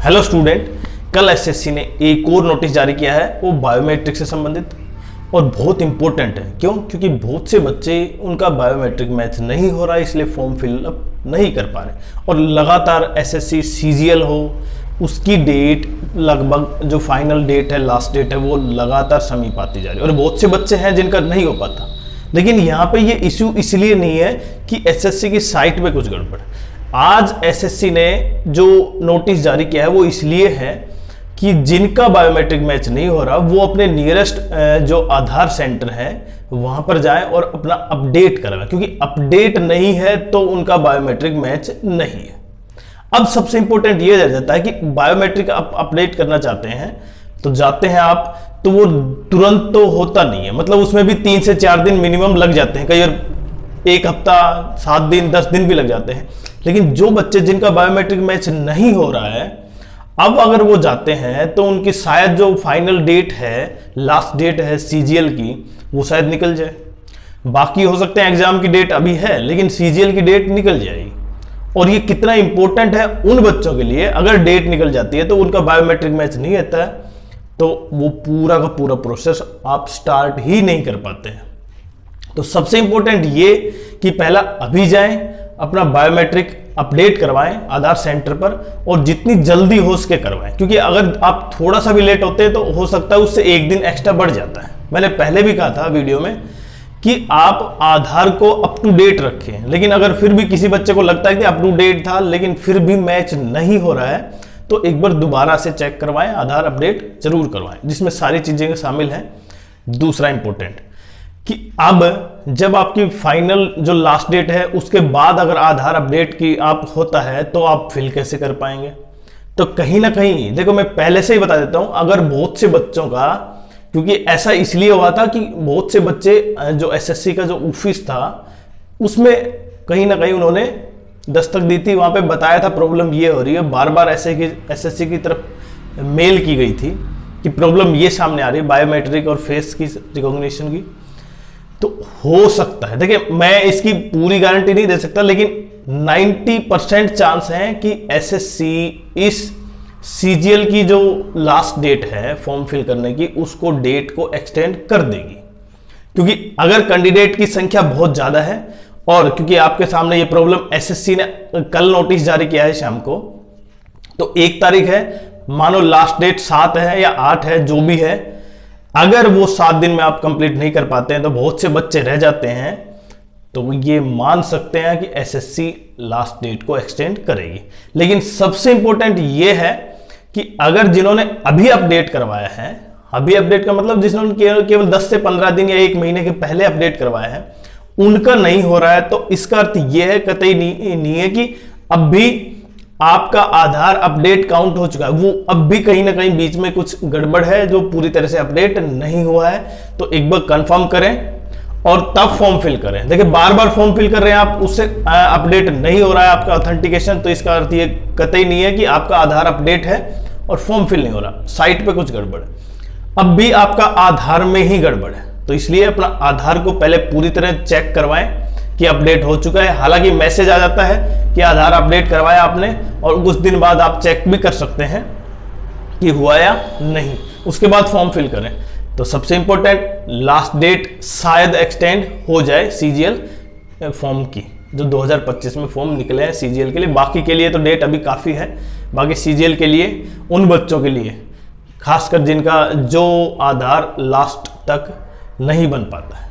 Hello student, कल SSC ने एक और नोटिस जारी किया है, वो बायोमेट्रिक से संबंधित और बहुत इंपॉर्टेंट है। क्यों? क्योंकि बहुत से बच्चे उनका बायोमेट्रिक मैच नहीं हो रहा है, इसलिए फॉर्म फिलअप नहीं कर पा रहे और लगातार एसएससी सीजीएल हो उसकी डेट लगभग जो फाइनल डेट है, लास्ट डेट है, वो लगातार समीप आती जा रही है और बहुत से बच्चे हैं जिनका नहीं हो पाता। लेकिन यहाँ पे ये इश्यू इसलिए नहीं है कि एसएससी की साइट पे कुछ गड़बड़ है। आज एसएससी ने जो नोटिस जारी किया है वो इसलिए है कि जिनका बायोमेट्रिक मैच नहीं हो रहा वो अपने नियरेस्ट जो आधार सेंटर है वहां पर जाएं और अपना अपडेट करवाएं, क्योंकि अपडेट नहीं है तो उनका बायोमेट्रिक मैच नहीं है। अब सबसे इंपॉर्टेंट ये रह जाता है कि बायोमेट्रिक आप अपडेट करना चाहते हैं तो जाते हैं आप, तो वो तुरंत तो होता नहीं है, मतलब उसमें भी 3 से 4 दिन मिनिमम लग जाते हैं, कई बार 1 हफ्ता, 7 दिन, 10 दिन भी लग जाते हैं। लेकिन जो बच्चे जिनका बायोमेट्रिक मैच नहीं हो रहा है, अब अगर वो जाते हैं तो उनकी शायद जो फाइनल डेट है, लास्ट डेट है सीजीएल की, वो शायद निकल जाए। बाकी हो सकते हैं एग्जाम की डेट अभी है लेकिन सीजीएल की डेट निकल जाएगी। और ये कितना इंपॉर्टेंट है उन बच्चों के लिए, अगर डेट निकल जाती है तो उनका बायोमेट्रिक मैच नहीं रहता है तो वो पूरा का पूरा प्रोसेस आप स्टार्ट ही नहीं कर पाते हैं। तो सबसे इंपॉर्टेंट ये कि पहला अभी जाएं, अपना बायोमेट्रिक अपडेट करवाएं आधार सेंटर पर और जितनी जल्दी हो सके करवाएं, क्योंकि अगर आप थोड़ा सा भी लेट होते हैं तो हो सकता है उससे 1 दिन एक्स्ट्रा बढ़ जाता है। मैंने पहले भी कहा था वीडियो में कि आप आधार को अप टू डेट रखें, लेकिन अगर फिर भी किसी बच्चे को लगता है कि अप टू डेट था लेकिन फिर भी मैच नहीं हो रहा है तो एक बार दोबारा से चेक करवाएं, आधार अपडेट जरूर करवाएं, जिसमें सारी चीजें शामिल हैं। दूसरा इंपॉर्टेंट कि अब जब आपकी फाइनल जो लास्ट डेट है उसके बाद अगर आधार अपडेट की आप होता है तो आप फिल कैसे कर पाएंगे? तो कहीं ना कहीं देखो, मैं पहले से ही बता देता हूं, अगर बहुत से बच्चों का, क्योंकि ऐसा इसलिए हुआ था कि बहुत से बच्चे जो एसएससी का जो ऑफिस था उसमें कहीं ना कहीं उन्होंने दस्तक दी थी, वहां पे बताया था प्रॉब्लम ये हो रही है, बार बार एसएससी की तरफ मेल की गई थी कि प्रॉब्लम ये सामने आ रही है बायोमेट्रिक और फेस की रिकॉग्निशन की। तो हो सकता है, देखिए मैं इसकी पूरी गारंटी नहीं दे सकता लेकिन 90% चांस है कि एसएससी इस सीजीएल की जो लास्ट डेट है फॉर्म फिल करने की उसको डेट को एक्सटेंड कर देगी, क्योंकि अगर कैंडिडेट की संख्या बहुत ज्यादा है और क्योंकि आपके सामने ये प्रॉब्लम एसएससी ने कल नोटिस जारी किया है शाम को, तो 1 तारीख है, मानो लास्ट डेट 7 है या 8 है, जो भी है, अगर वो 7 दिन में आप कंप्लीट नहीं कर पाते हैं तो बहुत से बच्चे रह जाते हैं, तो ये मान सकते हैं कि एसएससी लास्ट डेट को एक्सटेंड करेगी। लेकिन सबसे इंपॉर्टेंट ये है कि अगर जिन्होंने अभी अपडेट करवाया है, अभी अपडेट का मतलब जिन्होंने केवल 10 से 15 दिन या 1 महीने के पहले अपडेट करवाया है, उनका नहीं हो रहा है, तो इसका अर्थ यह है कतई नहीं है कि अब भी आपका आधार अपडेट काउंट हो चुका है, वो अब भी कहीं ना कहीं बीच में कुछ गड़बड़ है जो पूरी तरह से अपडेट नहीं हुआ है। तो एक बार कंफर्म करें और तब फॉर्म फिल करें। देखिए बार बार फॉर्म फिल कर रहे हैं आप, उससे अपडेट नहीं हो रहा है आपका ऑथेंटिकेशन, तो इसका अर्थ ये कतई नहीं है कि आपका आधार अपडेट है और फॉर्म फिल नहीं हो रहा, साइट पे कुछ गड़बड़ है। अब भी आपका आधार में ही गड़बड़ है, तो इसलिए अपना आधार को पहले पूरी तरह चेक करवाएं कि अपडेट हो चुका है। हालांकि मैसेज आ जाता है कि आधार अपडेट करवाया आपने और कुछ दिन बाद आप चेक भी कर सकते हैं कि हुआ या नहीं, उसके बाद फॉर्म फिल करें। तो सबसे इंपॉर्टेंट लास्ट डेट शायद एक्सटेंड हो जाए सीजीएल फॉर्म की, जो 2025 में फॉर्म निकले हैं सीजीएल के लिए। बाकी के लिए तो डेट अभी काफ़ी है, बाकी सीजीएल के लिए उन बच्चों के लिए खासकर जिनका जो आधार लास्ट तक नहीं बन पाता है।